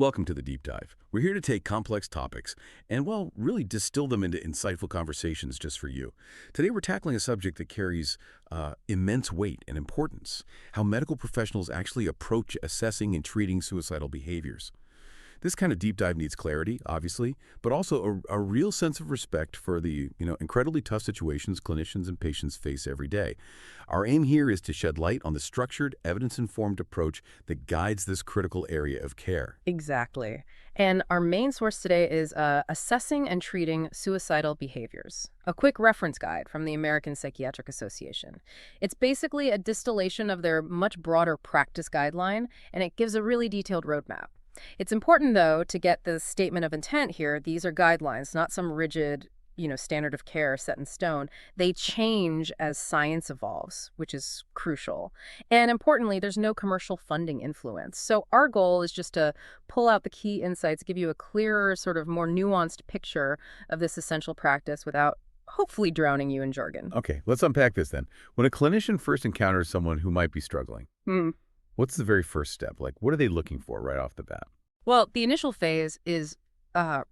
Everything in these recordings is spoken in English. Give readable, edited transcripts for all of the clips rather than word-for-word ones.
Welcome to the Deep Dive. We're here to take complex topics and, well, really distill them into insightful conversations just for you. Today, we're tackling a subject that carries immense weight and importance: how medical professionals actually approach assessing and treating suicidal behaviors. This kind of deep dive needs clarity, obviously, but also a real sense of respect for the, incredibly tough situations clinicians and patients face every day. Our aim here is to shed light on the structured, evidence-informed approach that guides this critical area of care. Exactly. And our main source today is Assessing and Treating Suicidal Behaviors, a quick reference guide from the American Psychiatric Association. It's basically a distillation of their much broader practice guideline, and it gives a really detailed roadmap. It's important, though, to get the statement of intent here. These are guidelines, not some rigid, standard of care set in stone. They change as science evolves, which is crucial. And importantly, there's no commercial funding influence. So our goal is just to pull out the key insights, give you a clearer, sort of more nuanced picture of this essential practice without hopefully drowning you in jargon. Okay, let's unpack this then. When a clinician first encounters someone who might be struggling, what's the very first step? Like, what are they looking for right off the bat? Well, the initial phase is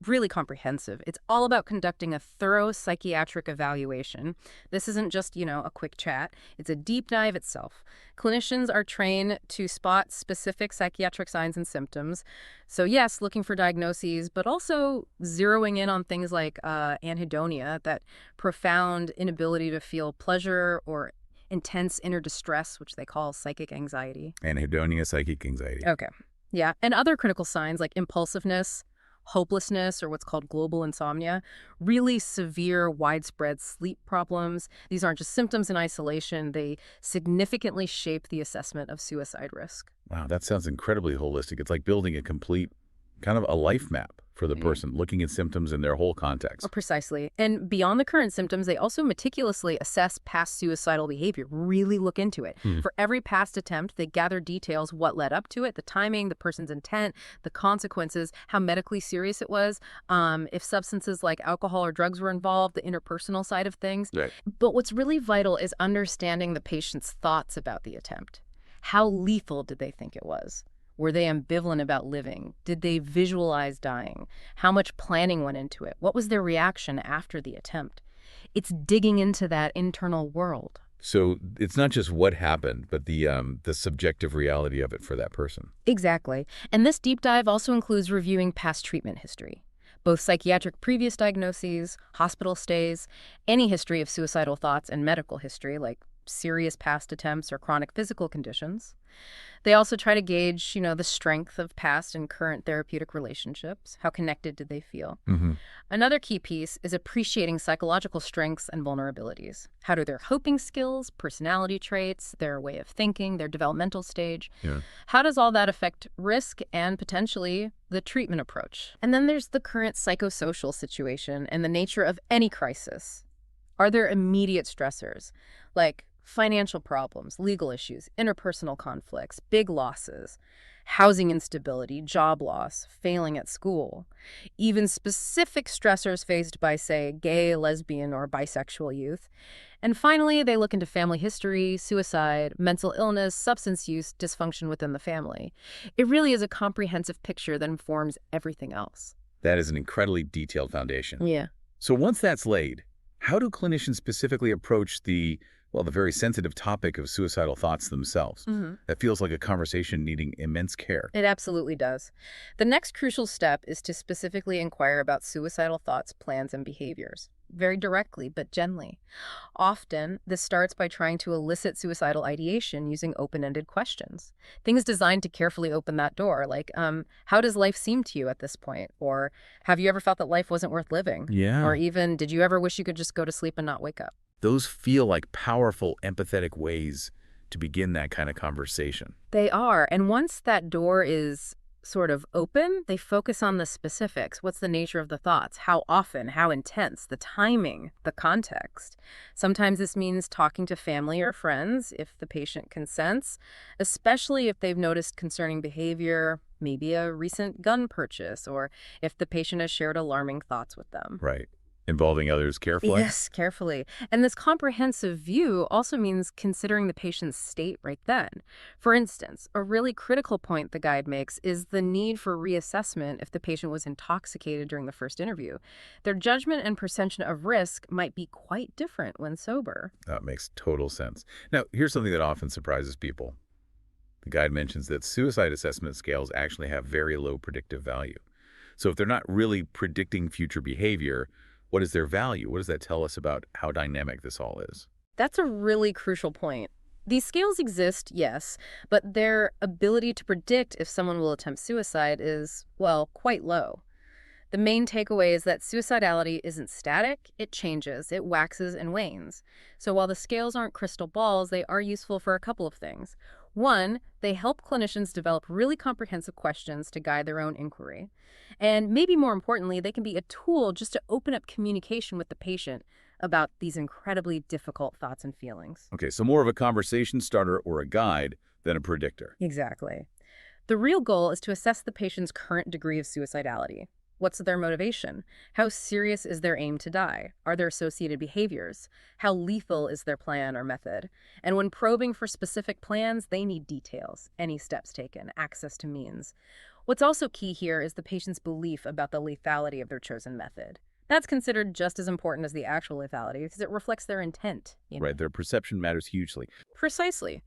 really comprehensive. It's all about conducting a thorough psychiatric evaluation. This isn't just, a quick chat. It's a deep dive itself. Clinicians are trained to spot specific psychiatric signs and symptoms. So yes, looking for diagnoses, but also zeroing in on things like anhedonia, that profound inability to feel pleasure, or intense inner distress, which they call psychic anxiety. Anhedonia, psychic anxiety. Okay. Yeah. And other critical signs like impulsiveness, hopelessness, or what's called global insomnia, really severe, widespread sleep problems. These aren't just symptoms in isolation. They significantly shape the assessment of suicide risk. Wow, that sounds incredibly holistic. It's like building a complete kind of a life map for the person, looking at symptoms in their whole context. Oh, precisely. And beyond the current symptoms, they also meticulously assess past suicidal behavior, really look into it. For every past attempt, they gather details: what led up to it, the timing, the person's intent, the consequences, how medically serious it was, if substances like alcohol or drugs were involved, the interpersonal side of things. Right. But what's really vital is understanding the patient's thoughts about the attempt. How lethal did they think it was? Were they ambivalent about living? Did they visualize dying? How much planning went into it? What was their reaction after the attempt? It's digging into that internal world. So it's not just what happened, but the subjective reality of it for that person. Exactly. And this deep dive also includes reviewing past treatment history, both psychiatric previous diagnoses, hospital stays, any history of suicidal thoughts, and medical history like serious past attempts or chronic physical conditions. They also try to gauge, the strength of past and current therapeutic relationships. How connected did they feel? Another key piece is appreciating psychological strengths and vulnerabilities. How do their coping skills, personality traits, their way of thinking, their developmental stage, how does all that affect risk and potentially the treatment approach? And then there's the current psychosocial situation and the nature of any crisis. Are there immediate stressors like financial problems, legal issues, interpersonal conflicts, big losses, housing instability, job loss, failing at school, even specific stressors faced by, say, gay, lesbian, or bisexual youth? And finally, they look into family history, suicide, mental illness, substance use, dysfunction within the family. It really is a comprehensive picture that informs everything else. That is an incredibly detailed foundation. Yeah. So once that's laid, how do clinicians specifically approach the very sensitive topic of suicidal thoughts themselves? That feels like a conversation needing immense care. It absolutely does. The next crucial step is to specifically inquire about suicidal thoughts, plans, and behaviors. Very directly, but gently. Often, this starts by trying to elicit suicidal ideation using open-ended questions. Things designed to carefully open that door, like, how does life seem to you at this point? Or, have you ever felt that life wasn't worth living? Yeah. Or even, did you ever wish you could just go to sleep and not wake up? Those feel like powerful, empathetic ways to begin that kind of conversation. They are. And once that door is sort of open, they focus on the specifics. What's the nature of the thoughts? How often? How intense? The timing? The context? Sometimes this means talking to family or friends if the patient consents, especially if they've noticed concerning behavior, maybe a recent gun purchase, or if the patient has shared alarming thoughts with them. Right. Involving others carefully? Yes, carefully. And this comprehensive view also means considering the patient's state right then. For instance, a really critical point the guide makes is the need for reassessment if the patient was intoxicated during the first interview. Their judgment and perception of risk might be quite different when sober. That makes total sense. Now, here's something that often surprises people. The guide mentions that suicide assessment scales actually have very low predictive value. So if they're not really predicting future behavior, what is their value? What does that tell us about how dynamic this all is? That's a really crucial point. These scales exist, yes, but their ability to predict if someone will attempt suicide is, well, quite low. The main takeaway is that suicidality isn't static, it changes, it waxes and wanes. So while the scales aren't crystal balls, they are useful for a couple of things. One, they help clinicians develop really comprehensive questions to guide their own inquiry. And maybe more importantly, they can be a tool just to open up communication with the patient about these incredibly difficult thoughts and feelings. Okay, so more of a conversation starter or a guide than a predictor. Exactly. The real goal is to assess the patient's current degree of suicidality. What's their motivation? How serious is their aim to die? Are there associated behaviors? How lethal is their plan or method? And when probing for specific plans, they need details, any steps taken, access to means. What's also key here is the patient's belief about the lethality of their chosen method. That's considered just as important as the actual lethality because it reflects their intent. Right, their perception matters hugely. Precisely.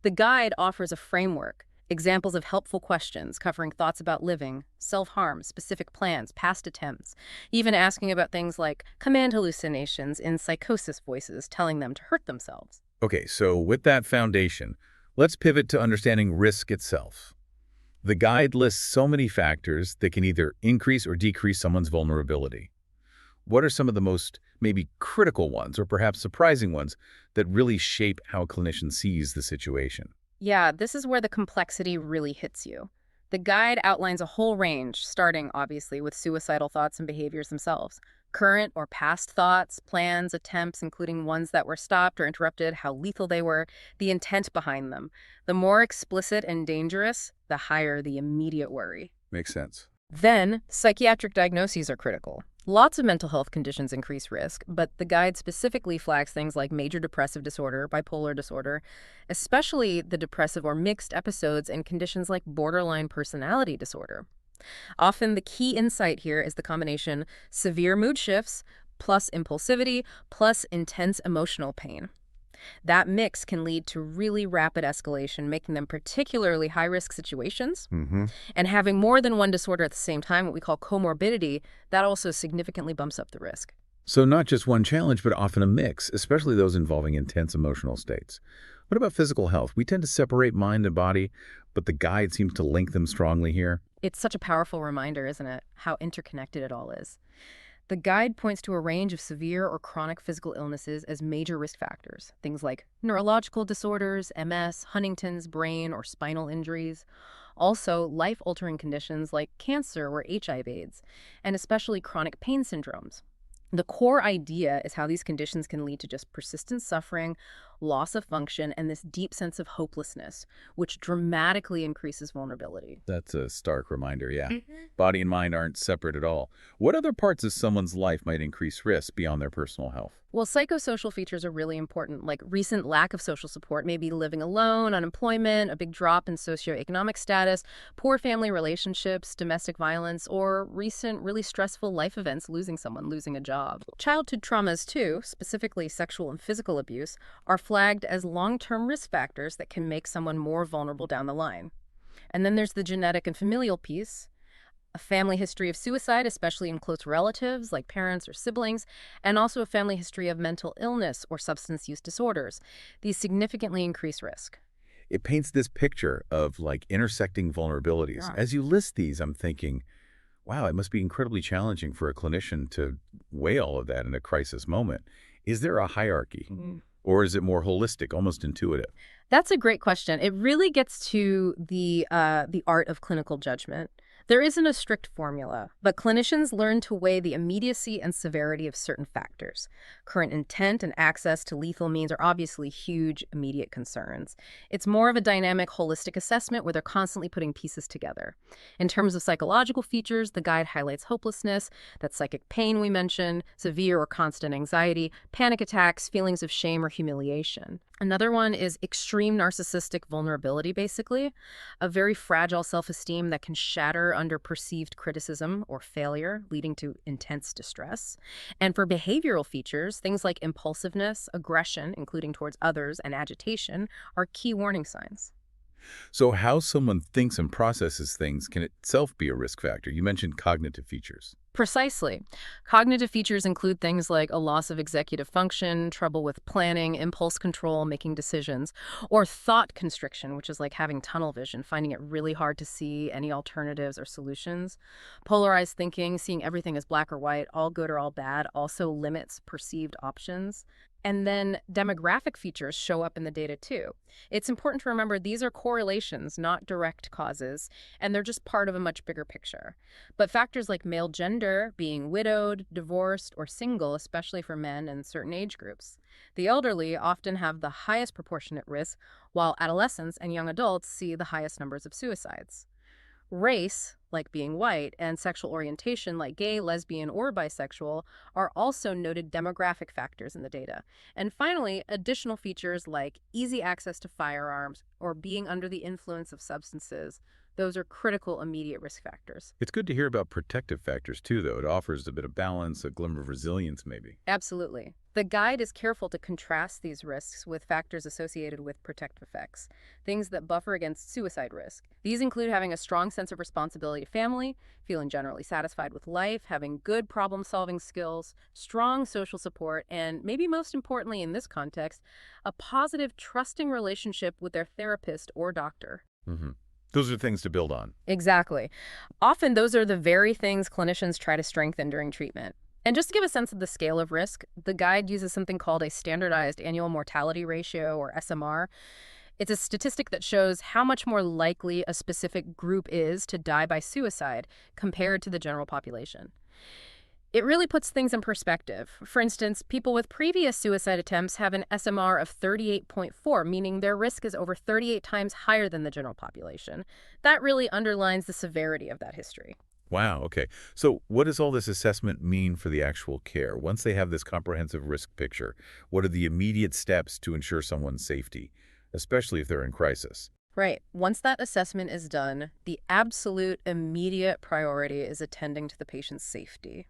The guide offers a framework, examples of helpful questions covering thoughts about living, self-harm, specific plans, past attempts, even asking about things like command hallucinations in psychosis voices telling them to hurt themselves. Okay, so with that foundation, let's pivot to understanding risk itself. The guide lists so many factors that can either increase or decrease someone's vulnerability. What are some of the most maybe critical ones or perhaps surprising ones that really shape how a clinician sees the situation? Yeah, this is where the complexity really hits you. The guide outlines a whole range, starting, obviously, with suicidal thoughts and behaviors themselves. Current or past thoughts, plans, attempts, including ones that were stopped or interrupted, how lethal they were, the intent behind them. The more explicit and dangerous, the higher the immediate worry. Makes sense. Then, psychiatric diagnoses are critical. Lots of mental health conditions increase risk, but the guide specifically flags things like major depressive disorder, bipolar disorder, especially the depressive or mixed episodes and conditions like borderline personality disorder. Often the key insight here is the combination severe mood shifts plus impulsivity plus intense emotional pain. That mix can lead to really rapid escalation, making them particularly high-risk situations. And having more than one disorder at the same time, what we call comorbidity, that also significantly bumps up the risk. So not just one challenge, but often a mix, especially those involving intense emotional states. What about physical health? We tend to separate mind and body, but the guide seems to link them strongly here. It's such a powerful reminder, isn't it, how interconnected it all is. The guide points to a range of severe or chronic physical illnesses as major risk factors, things like neurological disorders, MS, Huntington's, brain or spinal injuries. Also, life-altering conditions like cancer or HIV/AIDS, and especially chronic pain syndromes. The core idea is how these conditions can lead to just persistent suffering, loss of function, and this deep sense of hopelessness, which dramatically increases vulnerability. That's a stark reminder, yeah. Body and mind aren't separate at all. What other parts of someone's life might increase risk beyond their personal health? Well, psychosocial features are really important, like recent lack of social support, maybe living alone, unemployment, a big drop in socioeconomic status, poor family relationships, domestic violence, or recent really stressful life events, losing someone, losing a job. Childhood traumas, too, specifically sexual and physical abuse, are flagged as long-term risk factors that can make someone more vulnerable down the line. And then there's the genetic and familial piece. A family history of suicide, especially in close relatives like parents or siblings, and also a family history of mental illness or substance use disorders. These significantly increase risk. It paints this picture of like intersecting vulnerabilities. Yeah. As you list these, I'm thinking, wow, it must be incredibly challenging for a clinician to weigh all of that in a crisis moment. Is there a hierarchy? Or is it more holistic, almost intuitive? That's a great question. It really gets to the art of clinical judgment. There isn't a strict formula, but clinicians learn to weigh the immediacy and severity of certain factors. Current intent and access to lethal means are obviously huge immediate concerns. It's more of a dynamic, holistic assessment where they're constantly putting pieces together. In terms of psychological features, the guide highlights hopelessness, that psychic pain we mentioned, severe or constant anxiety, panic attacks, feelings of shame or humiliation. Another one is extreme narcissistic vulnerability, basically, a very fragile self-esteem that can shatter under perceived criticism or failure, leading to intense distress. And for behavioral features, things like impulsiveness, aggression, including towards others, and agitation are key warning signs. So how someone thinks and processes things can itself be a risk factor. You mentioned cognitive features. Precisely. Cognitive features include things like a loss of executive function, trouble with planning, impulse control, making decisions, or thought constriction, which is like having tunnel vision, finding it really hard to see any alternatives or solutions. Polarized thinking, seeing everything as black or white, all good or all bad, also limits perceived options. And then demographic features show up in the data too. It's important to remember these are correlations, not direct causes, and they're just part of a much bigger picture. But factors like male gender, being widowed, divorced, or single, especially for men and certain age groups. The elderly often have the highest proportionate risk, while adolescents and young adults see the highest numbers of suicides. Race, like being white, and sexual orientation, like gay, lesbian, or bisexual, are also noted demographic factors in the data. And finally, additional features like easy access to firearms or being under the influence of substances. Those are critical immediate risk factors. It's good to hear about protective factors too, though. It offers a bit of balance, a glimmer of resilience maybe. Absolutely. The guide is careful to contrast these risks with factors associated with protective effects, things that buffer against suicide risk. These include having a strong sense of responsibility to family, feeling generally satisfied with life, having good problem-solving skills, strong social support, and maybe most importantly in this context, a positive, trusting relationship with their therapist or doctor. Hmm. Those are things to build on. Exactly. Often those are the very things clinicians try to strengthen during treatment. And just to give a sense of the scale of risk, the guide uses something called a standardized annual mortality ratio, or SMR. It's a statistic that shows how much more likely a specific group is to die by suicide compared to the general population. It really puts things in perspective. For instance, people with previous suicide attempts have an SMR of 38.4, meaning their risk is over 38 times higher than the general population. That really underlines the severity of that history. Wow, okay. So what does all this assessment mean for the actual care? Once they have this comprehensive risk picture, what are the immediate steps to ensure someone's safety, especially if they're in crisis? Right. Once that assessment is done, the absolute immediate priority is attending to the patient's safety.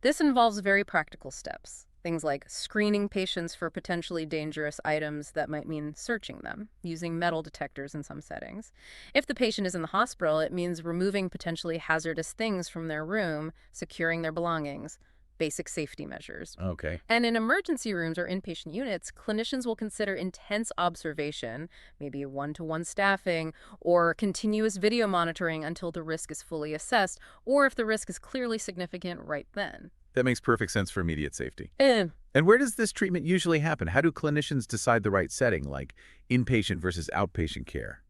This involves very practical steps, things like screening patients for potentially dangerous items that might mean searching them, using metal detectors in some settings. If the patient is in the hospital, it means removing potentially hazardous things from their room, securing their belongings, basic safety measures. Okay. And in emergency rooms or inpatient units, clinicians will consider intense observation, maybe one-to-one staffing, or continuous video monitoring until the risk is fully assessed, or if the risk is clearly significant right then. That makes perfect sense for immediate safety. Eh, And where does this treatment usually happen? How do clinicians decide the right setting, like inpatient versus outpatient care?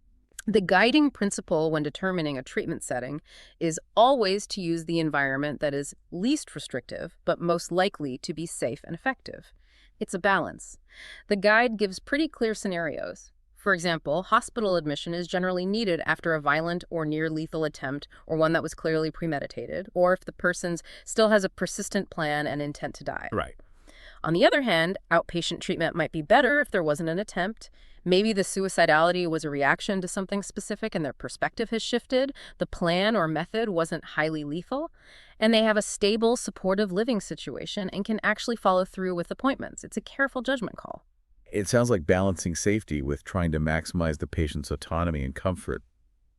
The guiding principle when determining a treatment setting is always to use the environment that is least restrictive, but most likely to be safe and effective. It's a balance. The guide gives pretty clear scenarios. For example, hospital admission is generally needed after a violent or near-lethal attempt or one that was clearly premeditated, or if the person still has a persistent plan and intent to die. Right. On the other hand, outpatient treatment might be better if there wasn't an attempt. Maybe the suicidality was a reaction to something specific and their perspective has shifted, the plan or method wasn't highly lethal, and they have a stable, supportive living situation and can actually follow through with appointments. It's a careful judgment call. It sounds like balancing safety with trying to maximize the patient's autonomy and comfort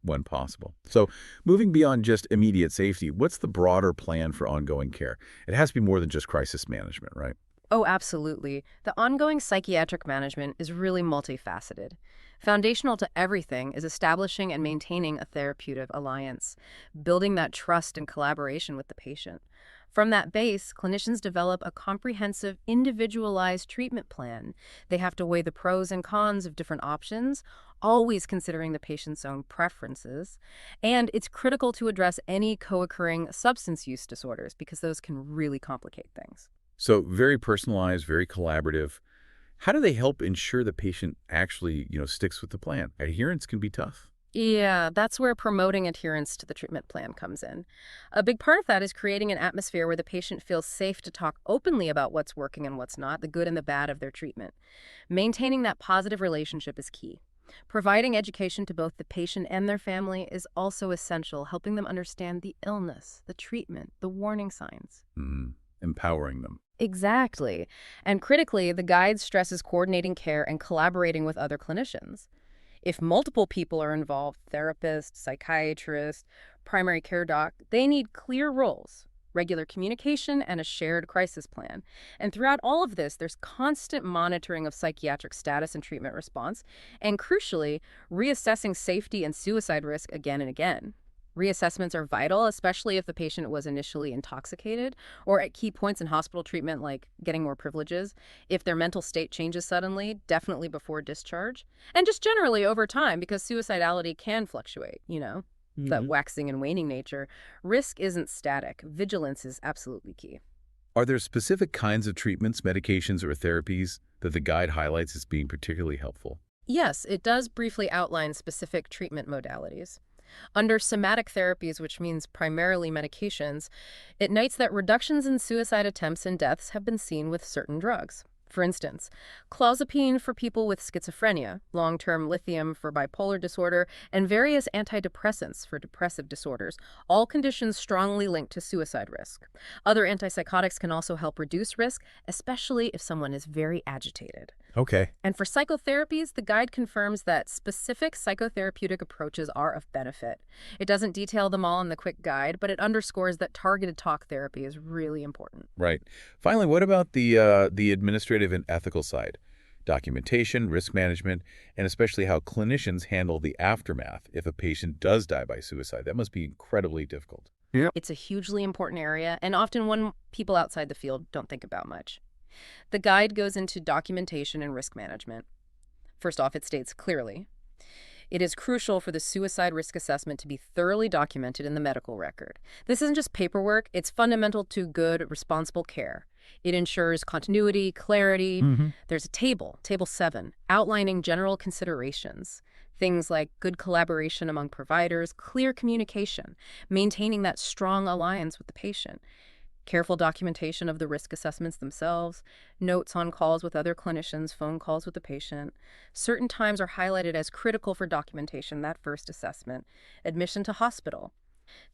when possible. So moving beyond just immediate safety, what's the broader plan for ongoing care? It has to be more than just crisis management, right? Oh, absolutely. The ongoing psychiatric management is really multifaceted. Foundational to everything is establishing and maintaining a therapeutic alliance, building that trust and collaboration with the patient. From that base, clinicians develop a comprehensive, individualized treatment plan. They have to weigh the pros and cons of different options, always considering the patient's own preferences. And it's critical to address any co-occurring substance use disorders because those can really complicate things. So very personalized, very collaborative. How do they help ensure the patient actually, sticks with the plan? Adherence can be tough. Yeah, that's where promoting adherence to the treatment plan comes in. A big part of that is creating an atmosphere where the patient feels safe to talk openly about what's working and what's not, the good and the bad of their treatment. Maintaining that positive relationship is key. Providing education to both the patient and their family is also essential, helping them understand the illness, the treatment, the warning signs. Empowering them. Exactly. And critically, the guide stresses coordinating care and collaborating with other clinicians. If multiple people are involved, therapist, psychiatrist, primary care doc, they need clear roles, regular communication, and a shared crisis plan. And throughout all of this, there's constant monitoring of psychiatric status and treatment response, and crucially, reassessing safety and suicide risk again and again. Reassessments are vital, especially if the patient was initially intoxicated or at key points in hospital treatment like getting more privileges. If their mental state changes suddenly, definitely before discharge. And just generally over time, because suicidality can fluctuate, that waxing and waning nature. Risk isn't static. Vigilance is absolutely key. Are there specific kinds of treatments, medications, or therapies that the guide highlights as being particularly helpful? Yes, it does briefly outline specific treatment modalities. Under somatic therapies, which means primarily medications, it notes that reductions in suicide attempts and deaths have been seen with certain drugs. For instance, clozapine for people with schizophrenia, long-term lithium for bipolar disorder, and various antidepressants for depressive disorders, all conditions strongly linked to suicide risk. Other antipsychotics can also help reduce risk, especially if someone is very agitated. Okay. And for psychotherapies, the guide confirms that specific psychotherapeutic approaches are of benefit. It doesn't detail them all in the quick guide, but it underscores that targeted talk therapy is really important. Right. Finally, what about the administrative and ethical side? Documentation, risk management, and especially how clinicians handle the aftermath if a patient does die by suicide. That must be incredibly difficult. It's a hugely important area, and often one people outside the field don't think about much. The guide goes into documentation and risk management. First off, it states clearly, it is crucial for the suicide risk assessment to be thoroughly documented in the medical record. This isn't just paperwork, it's fundamental to good, responsible care. It ensures continuity, clarity. There's a table 7, outlining general considerations. Things like good collaboration among providers, clear communication, maintaining that strong alliance with the patient. Careful documentation of the risk assessments themselves, notes on calls with other clinicians, phone calls with the patient. Certain times are highlighted as critical for documentation, that first assessment. Admission to hospital.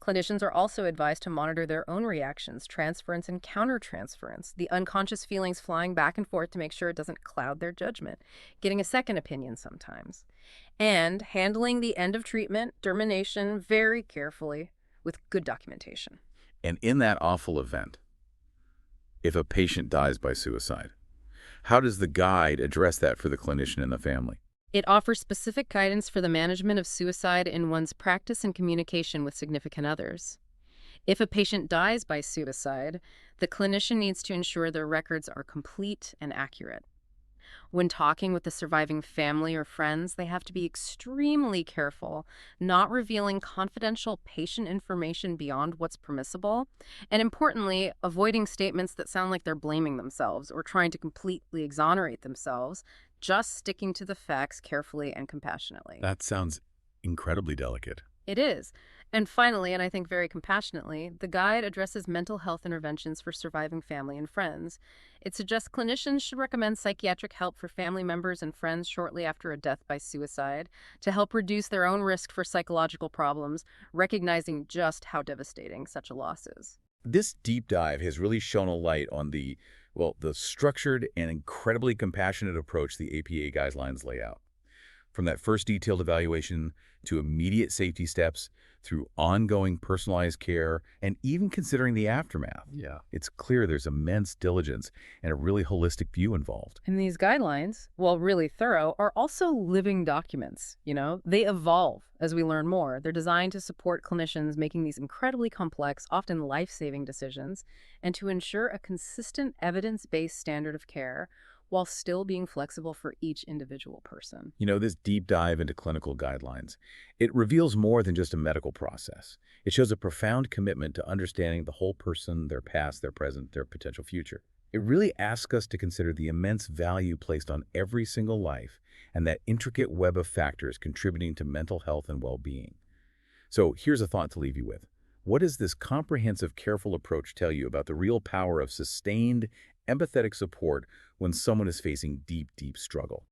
Clinicians are also advised to monitor their own reactions, transference and countertransference, the unconscious feelings flying back and forth to make sure it doesn't cloud their judgment, getting a second opinion sometimes. And handling the end of treatment, termination, very carefully with good documentation. And in that awful event, if a patient dies by suicide, how does the guide address that for the clinician and the family? It offers specific guidance for the management of suicide in one's practice and communication with significant others. If a patient dies by suicide, the clinician needs to ensure their records are complete and accurate. When talking with the surviving family or friends, they have to be extremely careful, not revealing confidential patient information beyond what's permissible, and importantly, avoiding statements that sound like they're blaming themselves or trying to completely exonerate themselves, just sticking to the facts carefully and compassionately. That sounds incredibly delicate. It is. And finally, and I think very compassionately, the guide addresses mental health interventions for surviving family and friends. It suggests clinicians should recommend psychiatric help for family members and friends shortly after a death by suicide to help reduce their own risk for psychological problems, recognizing just how devastating such a loss is. This deep dive has really shone a light on the structured and incredibly compassionate approach the APA guidelines lay out. from that first detailed evaluation to immediate safety steps, through ongoing personalized care, and even considering the aftermath. Yeah. It's clear there's immense diligence and a really holistic view involved. And these guidelines, while really thorough, are also living documents. They evolve as we learn more. They're designed to support clinicians making these incredibly complex, often life-saving decisions, and to ensure a consistent evidence-based standard of care while still being flexible for each individual person. This deep dive into clinical guidelines, it reveals more than just a medical process. It shows a profound commitment to understanding the whole person, their past, their present, their potential future. It really asks us to consider the immense value placed on every single life and that intricate web of factors contributing to mental health and well-being. So here's a thought to leave you with. What does this comprehensive, careful approach tell you about the real power of sustained, empathetic support when someone is facing deep, deep struggle?